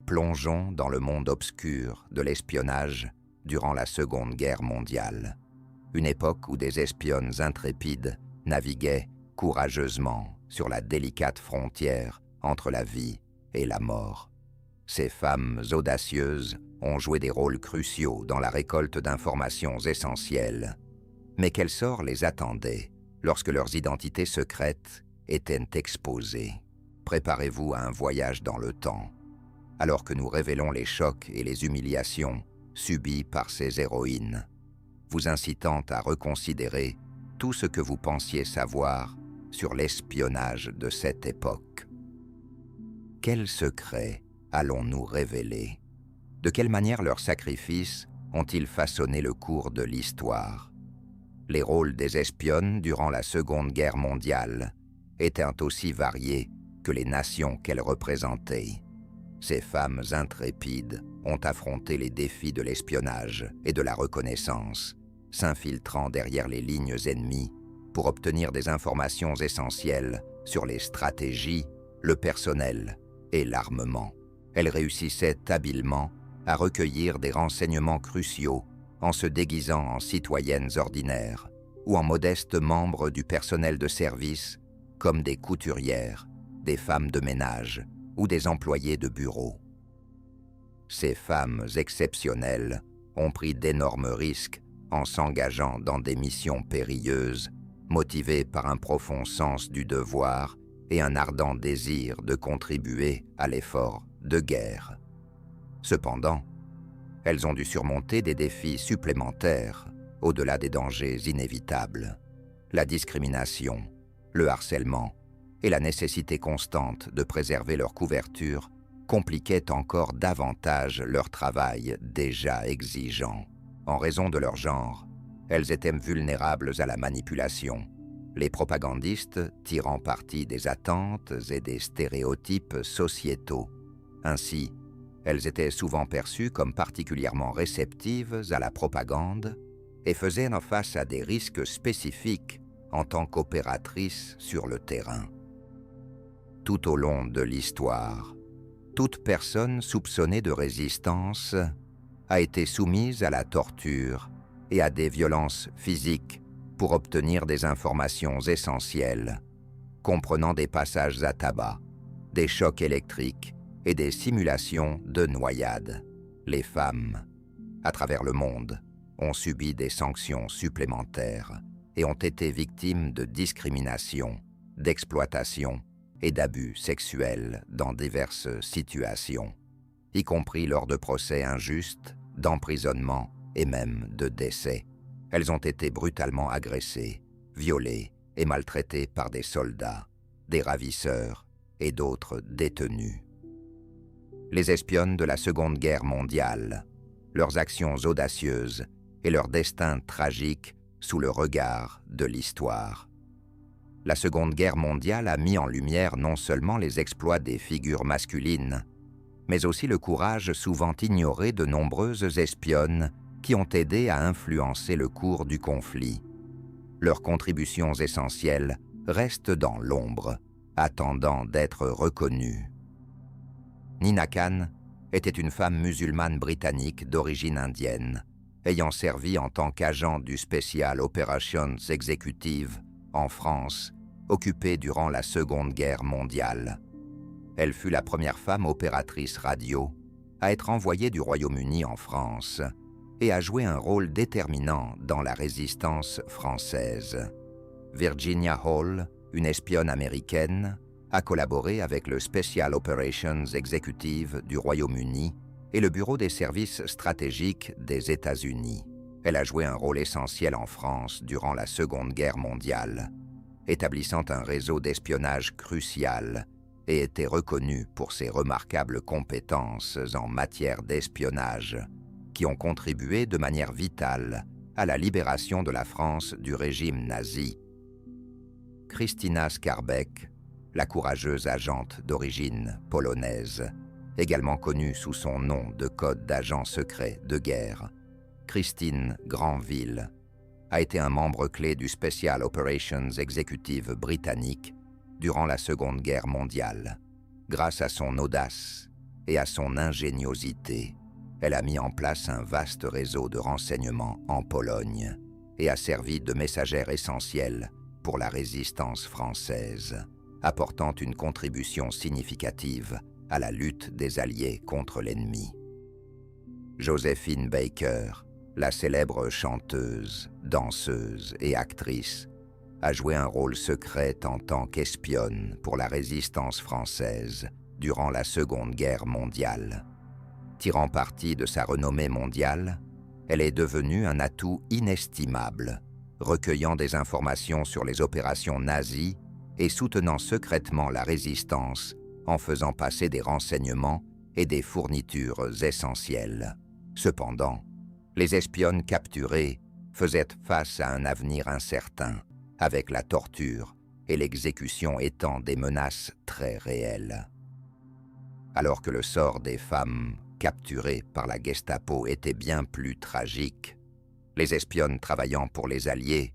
plongeons dans le monde obscur de l'espionnage durant la Seconde Guerre mondiale, une époque où des espionnes intrépides naviguaient courageusement sur la délicate frontière entre la vie et la mort. Ces femmes audacieuses ont joué des rôles cruciaux dans la récolte d'informations essentielles. Mais quel sort les attendait lorsque leurs identités secrètes étaient exposées? Préparez-vous à un voyage dans le temps, alors que nous révélons les chocs et les humiliations subis par ces héroïnes, vous incitant à reconsidérer tout ce que vous pensiez savoir sur l'espionnage de cette époque. Quels secrets allons-nous révéler? De quelle manière leurs sacrifices ont-ils façonné le cours de l'histoire? Les rôles des espionnes durant la Seconde Guerre mondiale étaient aussi variés que les nations qu'elles représentaient. Ces femmes intrépides ont affronté les défis de l'espionnage et de la reconnaissance, s'infiltrant derrière les lignes ennemies pour obtenir des informations essentielles sur les stratégies, le personnel et l'armement. Elles réussissaient habilement à recueillir des renseignements cruciaux en se déguisant en citoyennes ordinaires ou en modestes membres du personnel de service comme des couturières, des femmes de ménage ou des employés de bureau. Ces femmes exceptionnelles ont pris d'énormes risques en s'engageant dans des missions périlleuses, motivées par un profond sens du devoir et un ardent désir de contribuer à l'effort de guerre. Cependant, elles ont dû surmonter des défis supplémentaires au-delà des dangers inévitables. La discrimination, le harcèlement et la nécessité constante de préserver leur couverture compliquaient encore davantage leur travail déjà exigeant. En raison de leur genre, elles étaient vulnérables à la manipulation, les propagandistes tirant parti des attentes et des stéréotypes sociétaux. Ainsi, elles étaient souvent perçues comme particulièrement réceptives à la propagande et faisaient face à des risques spécifiques en tant qu'opératrices sur le terrain. Tout au long de l'histoire, toute personne soupçonnée de résistance a été soumise à la torture et à des violences physiques pour obtenir des informations essentielles, comprenant des passages à tabac, des chocs électriques et des simulations de noyade. Les femmes, à travers le monde, ont subi des sanctions supplémentaires et ont été victimes de discrimination, d'exploitation et d'abus sexuels dans diverses situations, y compris lors de procès injustes, d'emprisonnement et même de décès. Elles ont été brutalement agressées, violées et maltraitées par des soldats, des ravisseurs et d'autres détenus. Les espionnes de la Seconde Guerre mondiale, leurs actions audacieuses et leur destin tragique sous le regard de l'histoire. La Seconde Guerre mondiale a mis en lumière non seulement les exploits des figures masculines, mais aussi le courage souvent ignoré de nombreuses espionnes qui ont aidé à influencer le cours du conflit. Leurs contributions essentielles restent dans l'ombre, attendant d'être reconnues. Nina Khan était une femme musulmane britannique d'origine indienne, ayant servi en tant qu'agent du Special Operations Executive en France, occupée durant la Seconde Guerre mondiale. Elle fut la première femme opératrice radio à être envoyée du Royaume-Uni en France et a joué un rôle déterminant dans la résistance française. Virginia Hall, une espionne américaine, a collaboré avec le Special Operations Executive du Royaume-Uni et le Bureau des services stratégiques des États-Unis. Elle a joué un rôle essentiel en France durant la Seconde Guerre mondiale, établissant un réseau d'espionnage crucial et était reconnue pour ses remarquables compétences en matière d'espionnage qui ont contribué de manière vitale à la libération de la France du régime nazi. Krystyna Skarbek, la courageuse agente d'origine polonaise, également connue sous son nom de code d'agent secret de guerre, Christine Granville, a été un membre clé du Special Operations Executive britannique durant la Seconde Guerre mondiale. Grâce à son audace et à son ingéniosité, elle a mis en place un vaste réseau de renseignements en Pologne et a servi de messagère essentielle pour la résistance française, apportant une contribution significative à la lutte des Alliés contre l'ennemi. Josephine Baker, la célèbre chanteuse, danseuse et actrice, a joué un rôle secret en tant qu'espionne pour la résistance française durant la Seconde Guerre mondiale. Tirant parti de sa renommée mondiale, elle est devenue un atout inestimable, recueillant des informations sur les opérations nazies et soutenant secrètement la résistance en faisant passer des renseignements et des fournitures essentielles. Cependant, les espionnes capturées faisaient face à un avenir incertain, avec la torture et l'exécution étant des menaces très réelles. Alors que le sort des femmes capturées par la Gestapo était bien plus tragique, les espionnes travaillant pour les Alliés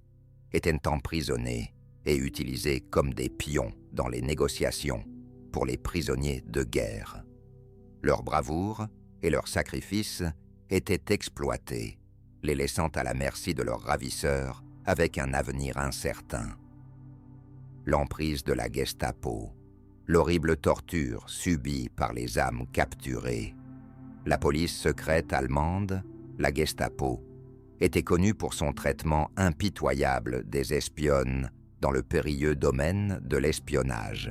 étaient emprisonnées et utilisées comme des pions dans les négociations pour les prisonniers de guerre. Leur bravoure et leur sacrifice étaient exploités, les laissant à la merci de leurs ravisseurs avec un avenir incertain. L'emprise de la Gestapo, l'horrible torture subie par les âmes capturées. La police secrète allemande, la Gestapo, était connue pour son traitement impitoyable des espionnes dans le périlleux domaine de l'espionnage.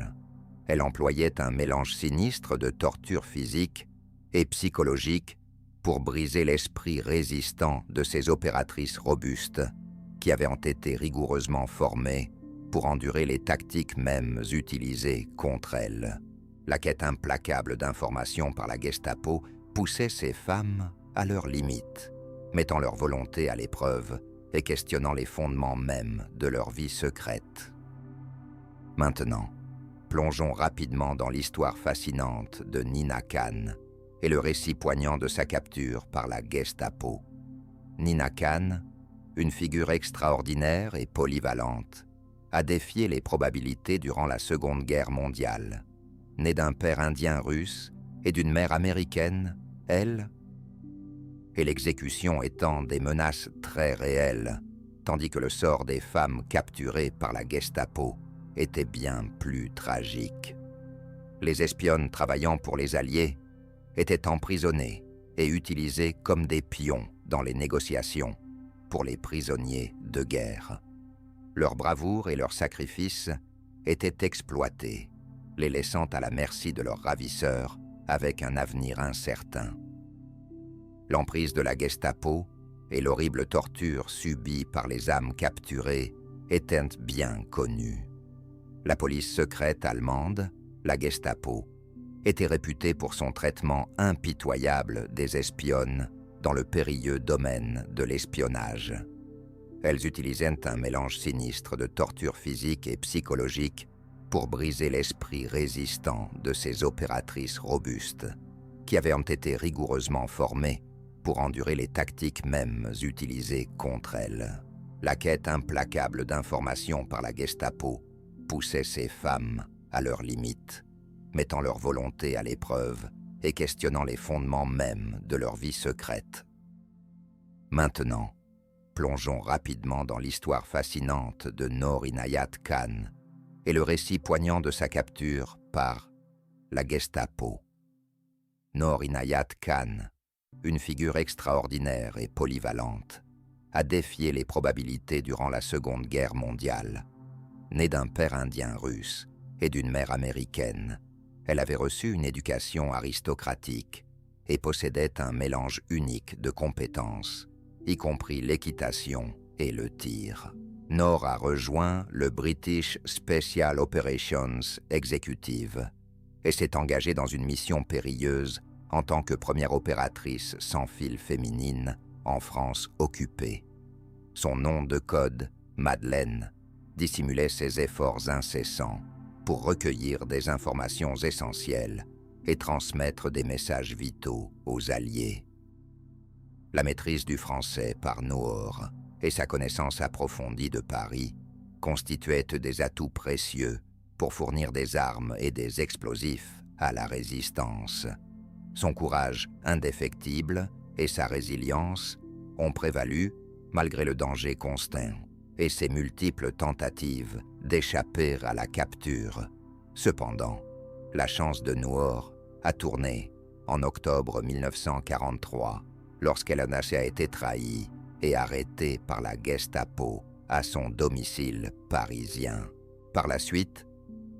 Elle employait un mélange sinistre de torture physique et psychologique pour briser l'esprit résistant de ces opératrices robustes qui avaient été rigoureusement formées pour endurer les tactiques mêmes utilisées contre elles. La quête implacable d'informations par la Gestapo poussait ces femmes à leurs limites, mettant leur volonté à l'épreuve et questionnant les fondements mêmes de leur vie secrète. Maintenant, plongeons rapidement dans l'histoire fascinante de Nina Khan et le récit poignant de sa capture par la Gestapo. Nina Khan, une figure extraordinaire et polyvalente, a défié les probabilités durant la Seconde Guerre mondiale. Née d'un père indien russe et d'une mère américaine, elle, et l'exécution étant des menaces très réelles, tandis que le sort des femmes capturées par la Gestapo était bien plus tragique. Les espionnes travaillant pour les Alliés étaient emprisonnées et utilisées comme des pions dans les négociations pour les prisonniers de guerre. Leur bravoure et leur sacrifice étaient exploités, les laissant à la merci de leurs ravisseurs avec un avenir incertain. L'emprise de la Gestapo et l'horrible torture subie par les âmes capturées étaient bien connues. La police secrète allemande, la Gestapo, était réputée pour son traitement impitoyable des espionnes dans le périlleux domaine de l'espionnage. Elles utilisaient un mélange sinistre de torture physique et psychologique pour briser l'esprit résistant de ces opératrices robustes, qui avaient été rigoureusement formées pour endurer les tactiques mêmes utilisées contre elles. La quête implacable d'informations par la Gestapo poussait ces femmes à leurs limites, mettant leur volonté à l'épreuve et questionnant les fondements mêmes de leur vie secrète. Maintenant, plongeons rapidement dans l'histoire fascinante de Noor Inayat Khan et le récit poignant de sa capture par la Gestapo. Noor Inayat Khan, une figure extraordinaire et polyvalente, a défié les probabilités durant la Seconde Guerre mondiale. Née d'un père indien russe et d'une mère américaine, elle avait reçu une éducation aristocratique et possédait un mélange unique de compétences, y compris l'équitation et le tir. Noor a rejoint le British Special Operations Executive et s'est engagée dans une mission périlleuse en tant que première opératrice sans fil féminine en France occupée. Son nom de code, Madeleine, dissimulait ses efforts incessants pour recueillir des informations essentielles et transmettre des messages vitaux aux Alliés. La maîtrise du français par Noor et sa connaissance approfondie de Paris constituaient des atouts précieux pour fournir des armes et des explosifs à la résistance. Son courage indéfectible et sa résilience ont prévalu malgré le danger constant et ses multiples tentatives d'échapper à la capture. Cependant, la chance de Noor a tourné en octobre 1943, lorsqu'elle a été trahie et arrêtée par la Gestapo à son domicile parisien. Par la suite,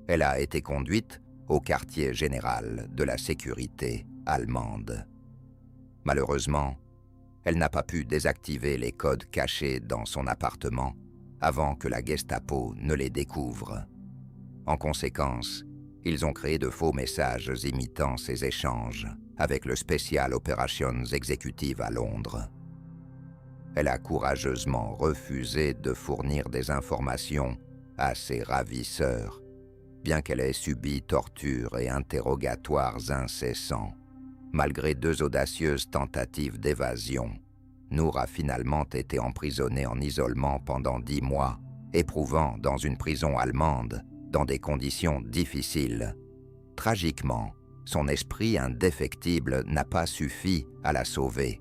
elle a été conduite au quartier général de la sécurité allemande. Malheureusement, elle n'a pas pu désactiver les codes cachés dans son appartement avant que la Gestapo ne les découvre. En conséquence, ils ont créé de faux messages imitant ces échanges avec le Special Operations Executive à Londres. Elle a courageusement refusé de fournir des informations à ses ravisseurs, bien qu'elle ait subi tortures et interrogatoires incessants. Malgré 2 audacieuses tentatives d'évasion, Noor a finalement été emprisonnée en isolement pendant 10 mois, éprouvant dans une prison allemande dans des conditions difficiles. Tragiquement, son esprit indéfectible n'a pas suffi à la sauver,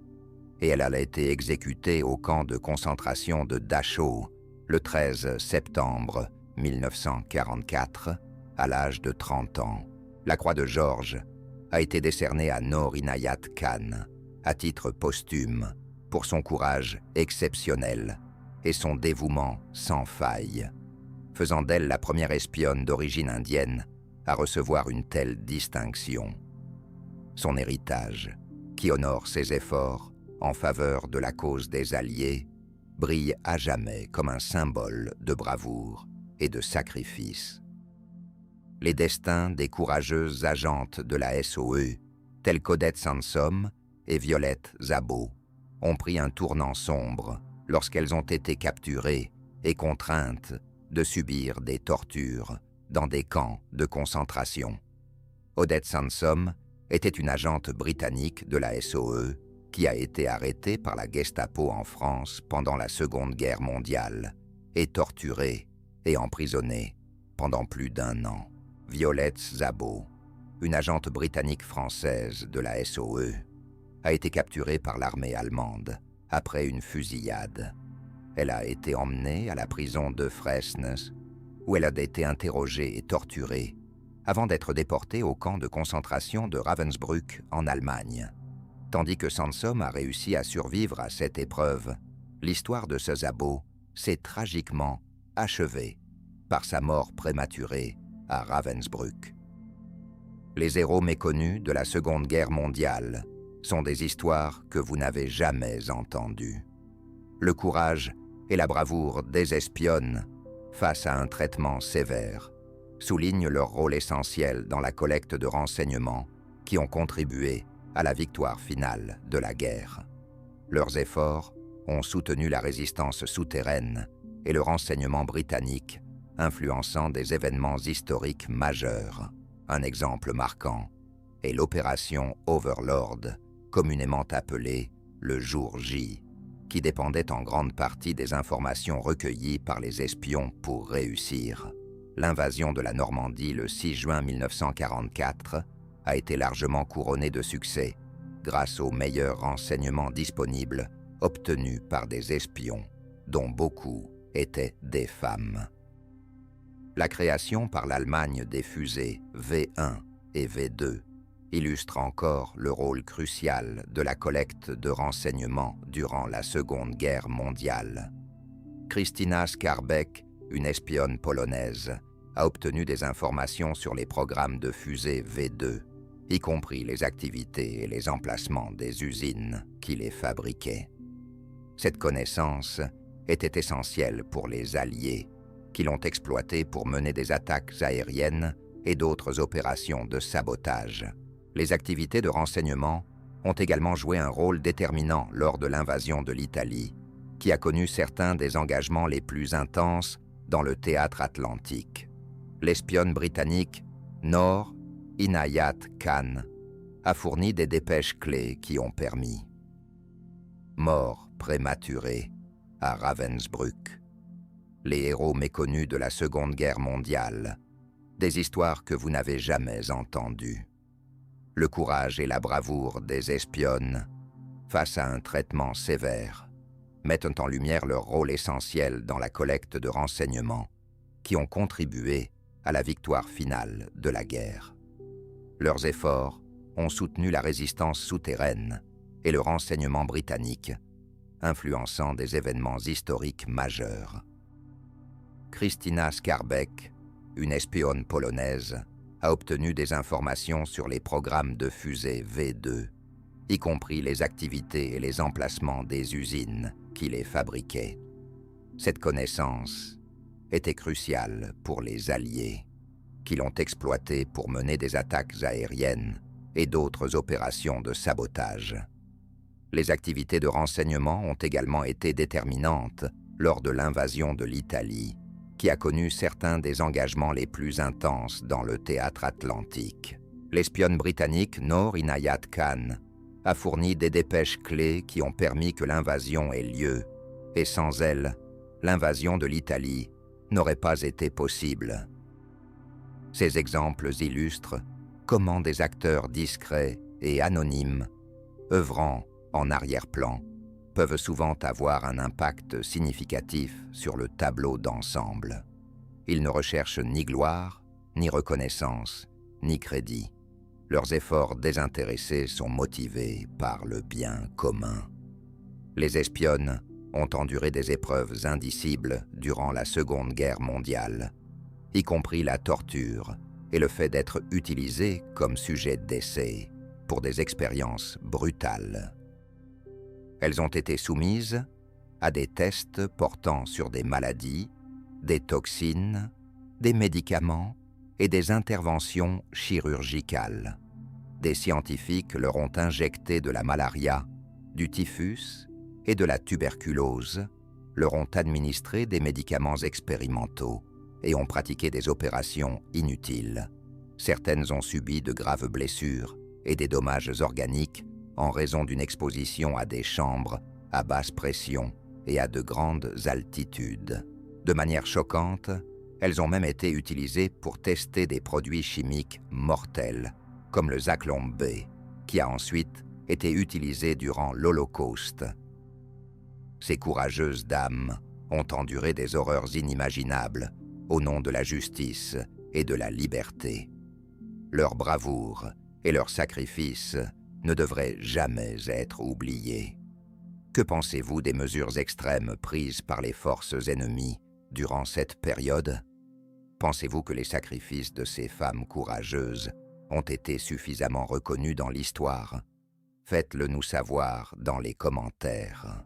et elle a été exécutée au camp de concentration de Dachau le 13 septembre 1944, à l'âge de 30 ans. La Croix de Georges a été décernée à Noor Inayat Khan, à titre posthume, pour son courage exceptionnel et son dévouement sans faille, faisant d'elle la première espionne d'origine indienne à recevoir une telle distinction. Son héritage, qui honore ses efforts en faveur de la cause des Alliés, brille à jamais comme un symbole de bravoure et de sacrifice. Les destins des courageuses agentes de la SOE, telles qu'Odette Sansom et Violette Szabo, ont pris un tournant sombre lorsqu'elles ont été capturées et contraintes de subir des tortures dans des camps de concentration. Odette Sansom était une agente britannique de la SOE qui a été arrêtée par la Gestapo en France pendant la Seconde Guerre mondiale et torturée et emprisonnée pendant plus d'1 an. Violette Szabo, une agente britannique-française de la SOE, a été capturée par l'armée allemande après une fusillade. Elle a été emmenée à la prison de Fresnes, où elle a été interrogée et torturée, avant d'être déportée au camp de concentration de Ravensbrück en Allemagne. Tandis que Sansom a réussi à survivre à cette épreuve, l'histoire de ce Szabo s'est tragiquement achevée par sa mort prématurée à Ravensbrück. Les héros méconnus de la Seconde Guerre mondiale sont des histoires que vous n'avez jamais entendues. Le courage et la bravoure des espionnes face à un traitement sévère soulignent leur rôle essentiel dans la collecte de renseignements qui ont contribué à la victoire finale de la guerre. Leurs efforts ont soutenu la résistance souterraine et le renseignement britannique, influençant des événements historiques majeurs. Un exemple marquant est l'opération Overlord, communément appelée le Jour J, qui dépendait en grande partie des informations recueillies par les espions pour réussir. L'invasion de la Normandie le 6 juin 1944 a été largement couronnée de succès grâce aux meilleurs renseignements disponibles obtenus par des espions, dont beaucoup étaient des femmes. La création par l'Allemagne des fusées V1 et V2 illustre encore le rôle crucial de la collecte de renseignements durant la Seconde Guerre mondiale. Krystyna Skarbek, une espionne polonaise, a obtenu des informations sur les programmes de fusées V2, y compris les activités et les emplacements des usines qui les fabriquaient. Cette connaissance était essentielle pour les Alliés, qui l'ont exploitée pour mener des attaques aériennes et d'autres opérations de sabotage. Les activités de renseignement ont également joué un rôle déterminant lors de l'invasion de l'Italie, qui a connu certains des engagements les plus intenses dans le théâtre atlantique. L'espionne britannique Noor Inayat Khan a fourni des dépêches clés qui ont permis mort prématurée à Ravensbrück. Les héros méconnus de la Seconde Guerre mondiale, des histoires que vous n'avez jamais entendues. Le courage et la bravoure des espionnes, face à un traitement sévère, mettent en lumière leur rôle essentiel dans la collecte de renseignements qui ont contribué à la victoire finale de la guerre. Leurs efforts ont soutenu la résistance souterraine et le renseignement britannique, influençant des événements historiques majeurs. Krystyna Skarbek, une espionne polonaise, a obtenu des informations sur les programmes de fusées V2, y compris les activités et les emplacements des usines qui les fabriquaient. Cette connaissance était cruciale pour les Alliés, qui l'ont exploitée pour mener des attaques aériennes et d'autres opérations de sabotage. Les activités de renseignement ont également été déterminantes lors de l'invasion de l'Italie, qui a connu certains des engagements les plus intenses dans le théâtre atlantique. L'espionne britannique Noor Inayat Khan a fourni des dépêches clés qui ont permis que l'invasion ait lieu, et sans elle, l'invasion de l'Italie n'aurait pas été possible. Ces exemples illustrent comment des acteurs discrets et anonymes, œuvrant en arrière-plan, peuvent souvent avoir un impact significatif sur le tableau d'ensemble. Ils ne recherchent ni gloire, ni reconnaissance, ni crédit. Leurs efforts désintéressés sont motivés par le bien commun. Les espionnes ont enduré des épreuves indicibles durant la Seconde Guerre mondiale, y compris la torture et le fait d'être utilisées comme sujet d'essai pour des expériences brutales. Elles ont été soumises à des tests portant sur des maladies, des toxines, des médicaments et des interventions chirurgicales. Des scientifiques leur ont injecté de la malaria, du typhus et de la tuberculose, leur ont administré des médicaments expérimentaux et ont pratiqué des opérations inutiles. Certaines ont subi de graves blessures et des dommages organiques en raison d'une exposition à des chambres à basse pression et à de grandes altitudes. De manière choquante, elles ont même été utilisées pour tester des produits chimiques mortels, comme le Zyklon B, qui a ensuite été utilisé durant l'Holocauste. Ces courageuses dames ont enduré des horreurs inimaginables au nom de la justice et de la liberté. Leur bravoure et leur sacrifice ne devraient jamais être oubliés. Que pensez-vous des mesures extrêmes prises par les forces ennemies durant cette période? Pensez-vous que les sacrifices de ces femmes courageuses ont été suffisamment reconnus dans l'histoire? Faites-le nous savoir dans les commentaires.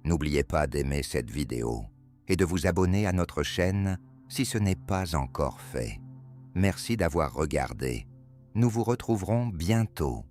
N'oubliez pas d'aimer cette vidéo et de vous abonner à notre chaîne si ce n'est pas encore fait. Merci d'avoir regardé. Nous vous retrouverons bientôt